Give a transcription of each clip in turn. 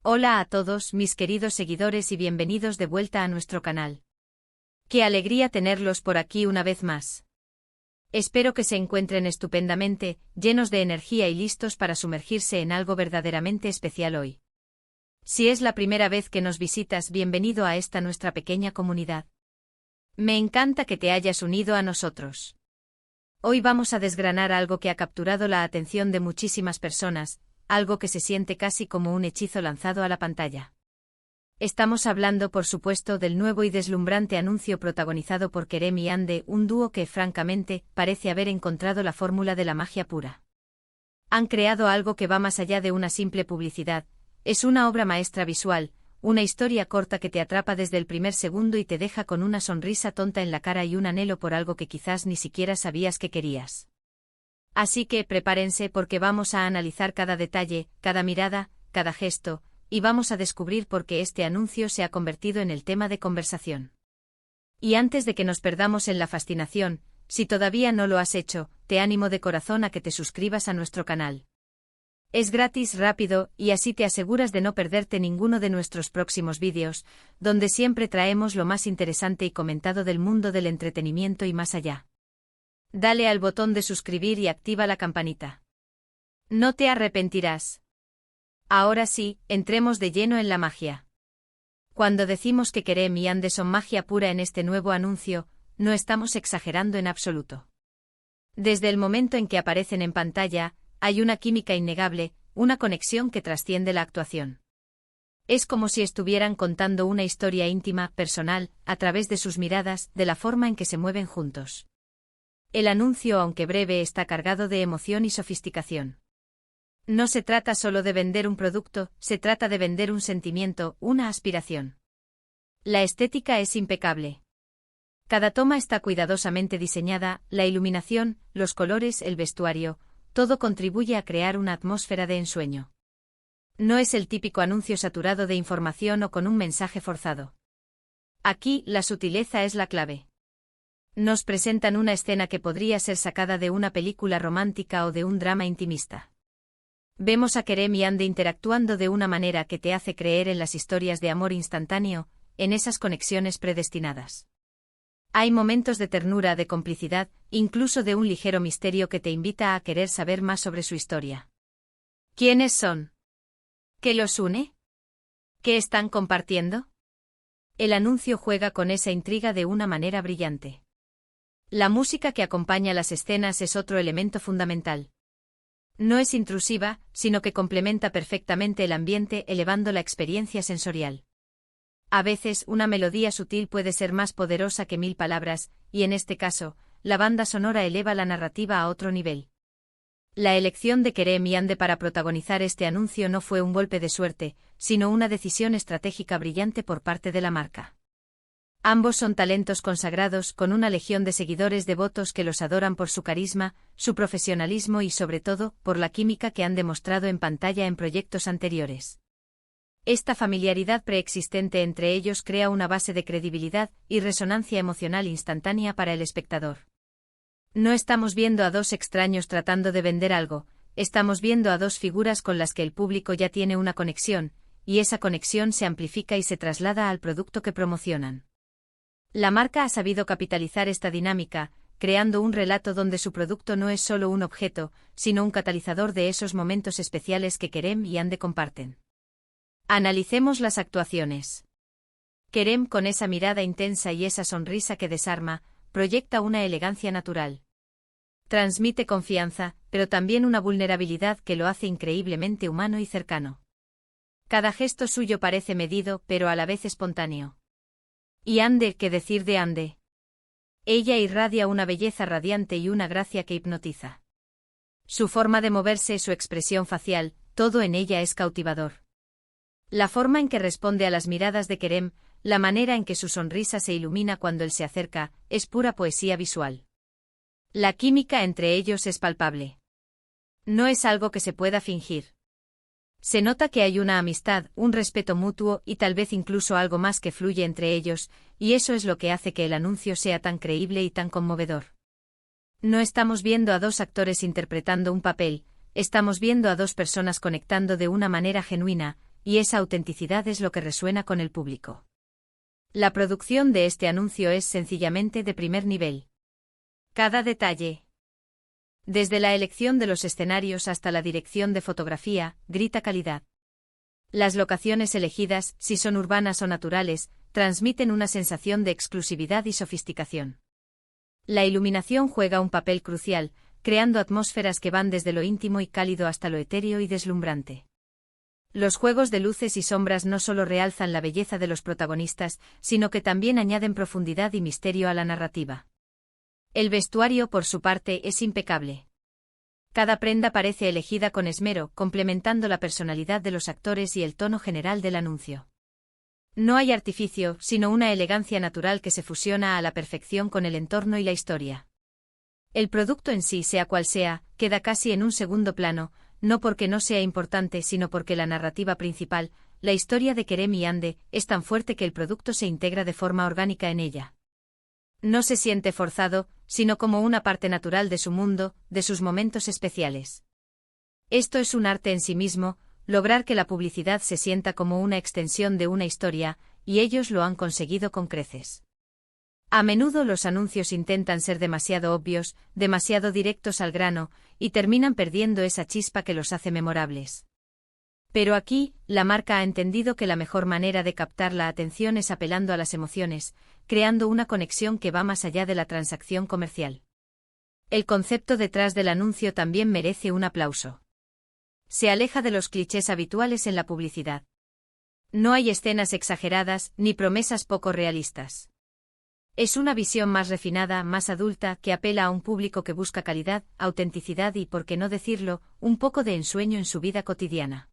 Hola a todos mis queridos seguidores y bienvenidos de vuelta a nuestro canal. Qué alegría tenerlos por aquí una vez más. Espero que se encuentren estupendamente, llenos de energía y listos para sumergirse en algo verdaderamente especial hoy. Si es la primera vez que nos visitas, bienvenido a esta nuestra pequeña comunidad. Me encanta que te hayas unido a nosotros. Hoy vamos a desgranar algo que ha capturado la atención de muchísimas personas, algo que se siente casi como un hechizo lanzado a la pantalla. Estamos hablando, por supuesto, del nuevo y deslumbrante anuncio protagonizado por Kerem y Ande, un dúo que, francamente, parece haber encontrado la fórmula de la magia pura. Han creado algo que va más allá de una simple publicidad, es una obra maestra visual, una historia corta que te atrapa desde el primer segundo y te deja con una sonrisa tonta en la cara y un anhelo por algo que quizás ni siquiera sabías que querías. Así que prepárense porque vamos a analizar cada detalle, cada mirada, cada gesto, y vamos a descubrir por qué este anuncio se ha convertido en el tema de conversación. Y antes de que nos perdamos en la fascinación, si todavía no lo has hecho, te animo de corazón a que te suscribas a nuestro canal. Es gratis, rápido, y así te aseguras de no perderte ninguno de nuestros próximos vídeos, donde siempre traemos lo más interesante y comentado del mundo del entretenimiento y más allá. Dale al botón de suscribir y activa la campanita. No te arrepentirás. Ahora sí, entremos de lleno en la magia. Cuando decimos que Kerem y Ande son magia pura en este nuevo anuncio, no estamos exagerando en absoluto. Desde el momento en que aparecen en pantalla, hay una química innegable, una conexión que trasciende la actuación. Es como si estuvieran contando una historia íntima, personal, a través de sus miradas, de la forma en que se mueven juntos. El anuncio, aunque breve, está cargado de emoción y sofisticación. No se trata solo de vender un producto, se trata de vender un sentimiento, una aspiración. La estética es impecable. Cada toma está cuidadosamente diseñada, la iluminación, los colores, el vestuario, todo contribuye a crear una atmósfera de ensueño. No es el típico anuncio saturado de información o con un mensaje forzado. Aquí, la sutileza es la clave. Nos presentan una escena que podría ser sacada de una película romántica o de un drama intimista. Vemos a Kerem y Ande interactuando de una manera que te hace creer en las historias de amor instantáneo, en esas conexiones predestinadas. Hay momentos de ternura, de complicidad, incluso de un ligero misterio que te invita a querer saber más sobre su historia. ¿Quiénes son? ¿Qué los une? ¿Qué están compartiendo? El anuncio juega con esa intriga de una manera brillante. La música que acompaña las escenas es otro elemento fundamental. No es intrusiva, sino que complementa perfectamente el ambiente, elevando la experiencia sensorial. A veces, una melodía sutil puede ser más poderosa que 1000 palabras, y en este caso, la banda sonora eleva la narrativa a otro nivel. La elección de Kerem y Ande para protagonizar este anuncio no fue un golpe de suerte, sino una decisión estratégica brillante por parte de la marca. Ambos son talentos consagrados, con una legión de seguidores devotos que los adoran por su carisma, su profesionalismo y sobre todo, por la química que han demostrado en pantalla en proyectos anteriores. Esta familiaridad preexistente entre ellos crea una base de credibilidad y resonancia emocional instantánea para el espectador. No estamos viendo a dos extraños tratando de vender algo, estamos viendo a dos figuras con las que el público ya tiene una conexión, y esa conexión se amplifica y se traslada al producto que promocionan. La marca ha sabido capitalizar esta dinámica, creando un relato donde su producto no es solo un objeto, sino un catalizador de esos momentos especiales que Kerem y Ande comparten. Analicemos las actuaciones. Kerem, con esa mirada intensa y esa sonrisa que desarma, proyecta una elegancia natural. Transmite confianza, pero también una vulnerabilidad que lo hace increíblemente humano y cercano. Cada gesto suyo parece medido, pero a la vez espontáneo. Y Ande, ¿qué decir de Ande? Ella irradia una belleza radiante y una gracia que hipnotiza. Su forma de moverse, su expresión facial, todo en ella es cautivador. La forma en que responde a las miradas de Kerem, la manera en que su sonrisa se ilumina cuando él se acerca, es pura poesía visual. La química entre ellos es palpable. No es algo que se pueda fingir. Se nota que hay una amistad, un respeto mutuo y tal vez incluso algo más que fluye entre ellos, y eso es lo que hace que el anuncio sea tan creíble y tan conmovedor. No estamos viendo a dos actores interpretando un papel, estamos viendo a dos personas conectando de una manera genuina, y esa autenticidad es lo que resuena con el público. La producción de este anuncio es sencillamente de primer nivel. Cada detalle, desde la elección de los escenarios hasta la dirección de fotografía, grita calidad. Las locaciones elegidas, si son urbanas o naturales, transmiten una sensación de exclusividad y sofisticación. La iluminación juega un papel crucial, creando atmósferas que van desde lo íntimo y cálido hasta lo etéreo y deslumbrante. Los juegos de luces y sombras no solo realzan la belleza de los protagonistas, sino que también añaden profundidad y misterio a la narrativa. El vestuario, por su parte, es impecable. Cada prenda parece elegida con esmero, complementando la personalidad de los actores y el tono general del anuncio. No hay artificio, sino una elegancia natural que se fusiona a la perfección con el entorno y la historia. El producto en sí, sea cual sea, queda casi en un segundo plano, no porque no sea importante, sino porque la narrativa principal, la historia de Kerem y Ande, es tan fuerte que el producto se integra de forma orgánica en ella. No se siente forzado, sino como una parte natural de su mundo, de sus momentos especiales. Esto es un arte en sí mismo, lograr que la publicidad se sienta como una extensión de una historia, y ellos lo han conseguido con creces. A menudo los anuncios intentan ser demasiado obvios, demasiado directos al grano, y terminan perdiendo esa chispa que los hace memorables. Pero aquí, la marca ha entendido que la mejor manera de captar la atención es apelando a las emociones, creando una conexión que va más allá de la transacción comercial. El concepto detrás del anuncio también merece un aplauso. Se aleja de los clichés habituales en la publicidad. No hay escenas exageradas, ni promesas poco realistas. Es una visión más refinada, más adulta, que apela a un público que busca calidad, autenticidad y, por qué no decirlo, un poco de ensueño en su vida cotidiana.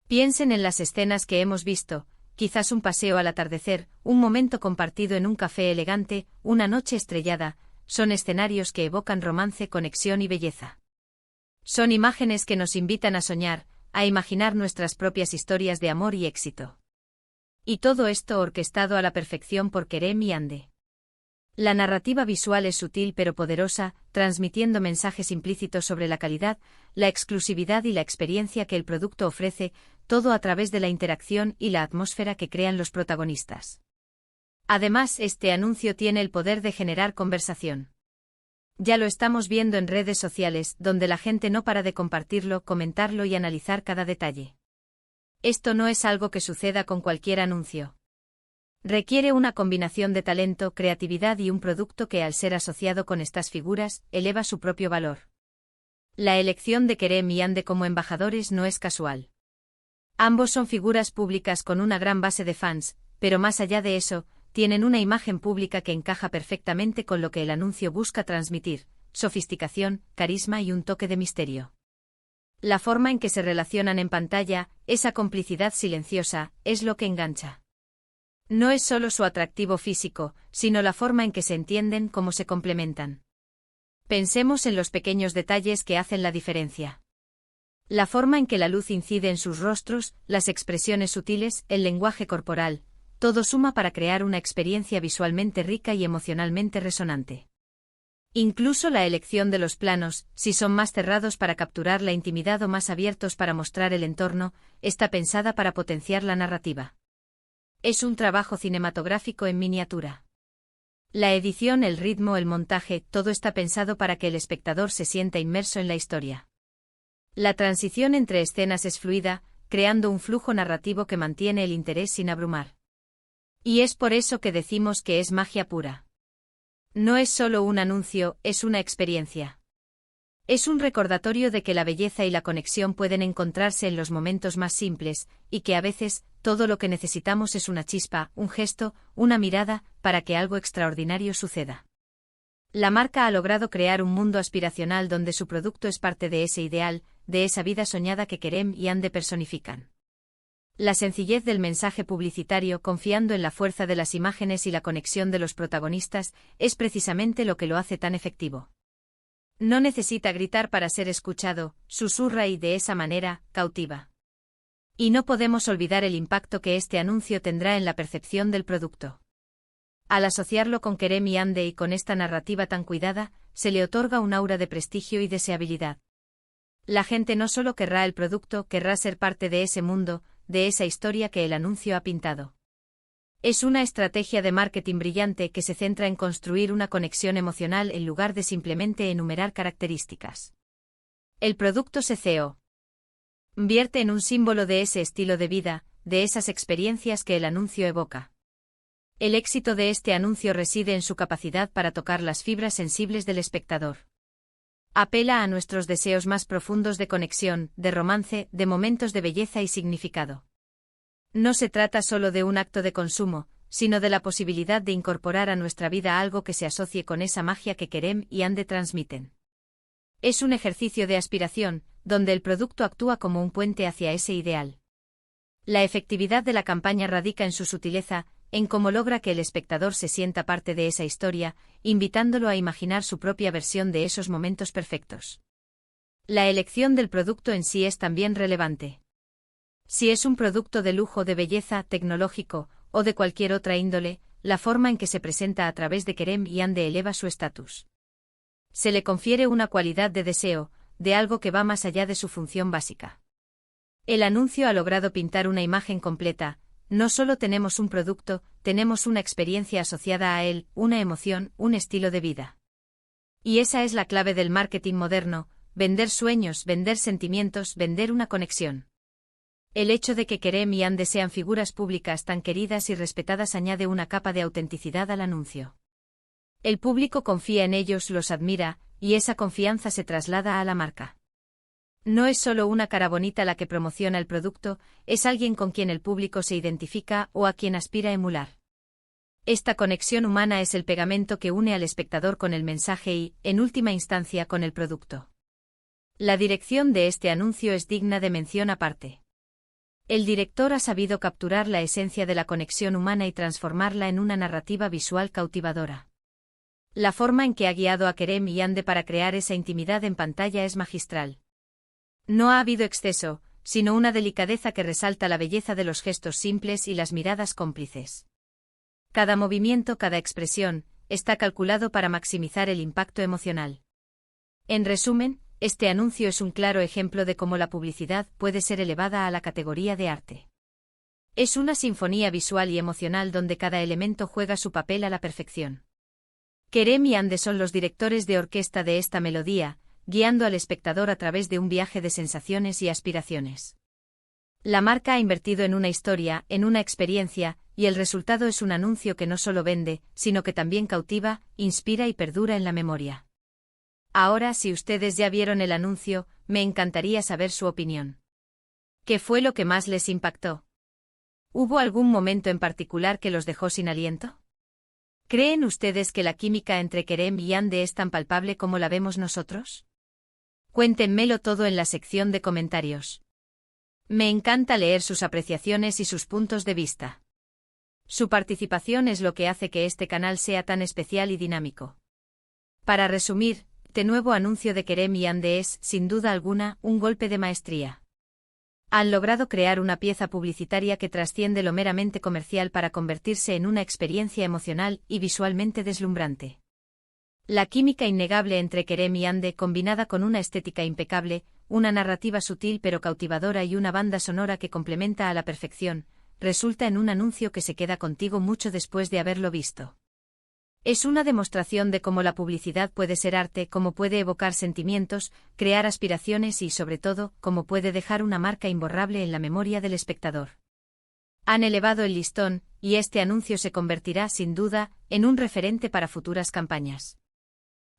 Piensen en las escenas que hemos visto, quizás un paseo al atardecer, un momento compartido en un café elegante, una noche estrellada, son escenarios que evocan romance, conexión y belleza. Son imágenes que nos invitan a soñar, a imaginar nuestras propias historias de amor y éxito. Y todo esto orquestado a la perfección por Kerem y Ande. La narrativa visual es sutil pero poderosa, transmitiendo mensajes implícitos sobre la calidad, la exclusividad y la experiencia que el producto ofrece, todo a través de la interacción y la atmósfera que crean los protagonistas. Además, este anuncio tiene el poder de generar conversación. Ya lo estamos viendo en redes sociales, donde la gente no para de compartirlo, comentarlo y analizar cada detalle. Esto no es algo que suceda con cualquier anuncio. Requiere una combinación de talento, creatividad y un producto que, al ser asociado con estas figuras, eleva su propio valor. La elección de Kerem y Ande como embajadores no es casual. Ambos son figuras públicas con una gran base de fans, pero más allá de eso, tienen una imagen pública que encaja perfectamente con lo que el anuncio busca transmitir: sofisticación, carisma y un toque de misterio. La forma en que se relacionan en pantalla, esa complicidad silenciosa, es lo que engancha. No es solo su atractivo físico, sino la forma en que se entienden, cómo se complementan. Pensemos en los pequeños detalles que hacen la diferencia. La forma en que la luz incide en sus rostros, las expresiones sutiles, el lenguaje corporal, todo suma para crear una experiencia visualmente rica y emocionalmente resonante. Incluso la elección de los planos, si son más cerrados para capturar la intimidad o más abiertos para mostrar el entorno, está pensada para potenciar la narrativa. Es un trabajo cinematográfico en miniatura. La edición, el ritmo, el montaje, todo está pensado para que el espectador se sienta inmerso en la historia. La transición entre escenas es fluida, creando un flujo narrativo que mantiene el interés sin abrumar. Y es por eso que decimos que es magia pura. No es solo un anuncio, es una experiencia. Es un recordatorio de que la belleza y la conexión pueden encontrarse en los momentos más simples, y que a veces, todo lo que necesitamos es una chispa, un gesto, una mirada, para que algo extraordinario suceda. La marca ha logrado crear un mundo aspiracional donde su producto es parte de ese ideal, de esa vida soñada que Kerem y Ande personifican. La sencillez del mensaje publicitario, confiando en la fuerza de las imágenes y la conexión de los protagonistas, es precisamente lo que lo hace tan efectivo. No necesita gritar para ser escuchado, susurra y de esa manera, cautiva. Y no podemos olvidar el impacto que este anuncio tendrá en la percepción del producto. Al asociarlo con Kerem y Ande y con esta narrativa tan cuidada, se le otorga un aura de prestigio y deseabilidad. La gente no solo querrá el producto, querrá ser parte de ese mundo, de esa historia que el anuncio ha pintado. Es una estrategia de marketing brillante que se centra en construir una conexión emocional en lugar de simplemente enumerar características. El producto se convierte en un símbolo de ese estilo de vida, de esas experiencias que el anuncio evoca. El éxito de este anuncio reside en su capacidad para tocar las fibras sensibles del espectador. Apela a nuestros deseos más profundos de conexión, de romance, de momentos de belleza y significado. No se trata solo de un acto de consumo, sino de la posibilidad de incorporar a nuestra vida algo que se asocie con esa magia que Kerem y Ande transmiten. Es un ejercicio de aspiración, donde el producto actúa como un puente hacia ese ideal. La efectividad de la campaña radica en su sutileza, en cómo logra que el espectador se sienta parte de esa historia, invitándolo a imaginar su propia versión de esos momentos perfectos. La elección del producto en sí es también relevante. Si es un producto de lujo, de belleza, tecnológico, o de cualquier otra índole, la forma en que se presenta a través de Kerem y Ande eleva su estatus. Se le confiere una cualidad de deseo, de algo que va más allá de su función básica. El anuncio ha logrado pintar una imagen completa. No solo tenemos un producto, tenemos una experiencia asociada a él, una emoción, un estilo de vida. Y esa es la clave del marketing moderno: vender sueños, vender sentimientos, vender una conexión. El hecho de que Kerem y Ande sean figuras públicas tan queridas y respetadas añade una capa de autenticidad al anuncio. El público confía en ellos, los admira, y esa confianza se traslada a la marca. No es solo una cara bonita la que promociona el producto, es alguien con quien el público se identifica o a quien aspira a emular. Esta conexión humana es el pegamento que une al espectador con el mensaje y, en última instancia, con el producto. La dirección de este anuncio es digna de mención aparte. El director ha sabido capturar la esencia de la conexión humana y transformarla en una narrativa visual cautivadora. La forma en que ha guiado a Kerem y Ande para crear esa intimidad en pantalla es magistral. No ha habido exceso, sino una delicadeza que resalta la belleza de los gestos simples y las miradas cómplices. Cada movimiento, cada expresión, está calculado para maximizar el impacto emocional. En resumen, este anuncio es un claro ejemplo de cómo la publicidad puede ser elevada a la categoría de arte. Es una sinfonía visual y emocional donde cada elemento juega su papel a la perfección. Kerem y Ande son los directores de orquesta de esta melodía, guiando al espectador a través de un viaje de sensaciones y aspiraciones. La marca ha invertido en una historia, en una experiencia, y el resultado es un anuncio que no solo vende, sino que también cautiva, inspira y perdura en la memoria. Ahora, si ustedes ya vieron el anuncio, me encantaría saber su opinión. ¿Qué fue lo que más les impactó? ¿Hubo algún momento en particular que los dejó sin aliento? ¿Creen ustedes que la química entre Kerem y Ande es tan palpable como la vemos nosotros? Cuéntenmelo todo en la sección de comentarios. Me encanta leer sus apreciaciones y sus puntos de vista. Su participación es lo que hace que este canal sea tan especial y dinámico. Para resumir, este nuevo anuncio de Kerem y Ande es, sin duda alguna, un golpe de maestría. Han logrado crear una pieza publicitaria que trasciende lo meramente comercial para convertirse en una experiencia emocional y visualmente deslumbrante. La química innegable entre Kerem y Ande, combinada con una estética impecable, una narrativa sutil pero cautivadora y una banda sonora que complementa a la perfección, resulta en un anuncio que se queda contigo mucho después de haberlo visto. Es una demostración de cómo la publicidad puede ser arte, cómo puede evocar sentimientos, crear aspiraciones y, sobre todo, cómo puede dejar una marca imborrable en la memoria del espectador. Han elevado el listón, y este anuncio se convertirá, sin duda, en un referente para futuras campañas.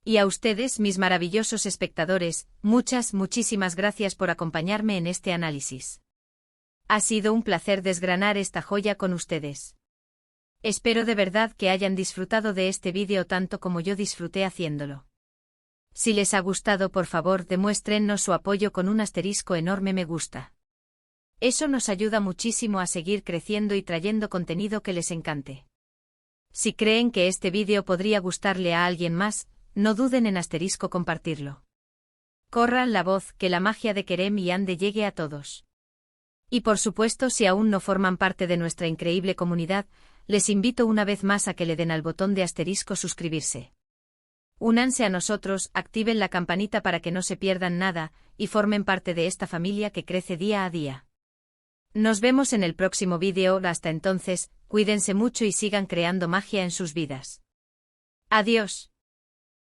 Y a ustedes, mis maravillosos espectadores, muchísimas gracias por acompañarme en este análisis. Ha sido un placer desgranar esta joya con ustedes. Espero de verdad que hayan disfrutado de este vídeo tanto como yo disfruté haciéndolo. Si les ha gustado, por favor, demuéstrennos su apoyo con un asterisco enorme me gusta. Eso nos ayuda muchísimo a seguir creciendo y trayendo contenido que les encante. Si creen que este vídeo podría gustarle a alguien más, no duden en asterisco compartirlo. Corran la voz, que la magia de Kerem y Ande llegue a todos. Y por supuesto, si aún no forman parte de nuestra increíble comunidad, les invito una vez más a que le den al botón de asterisco suscribirse. Únanse a nosotros, activen la campanita para que no se pierdan nada, y formen parte de esta familia que crece día a día. Nos vemos en el próximo vídeo, hasta entonces, cuídense mucho y sigan creando magia en sus vidas. Adiós.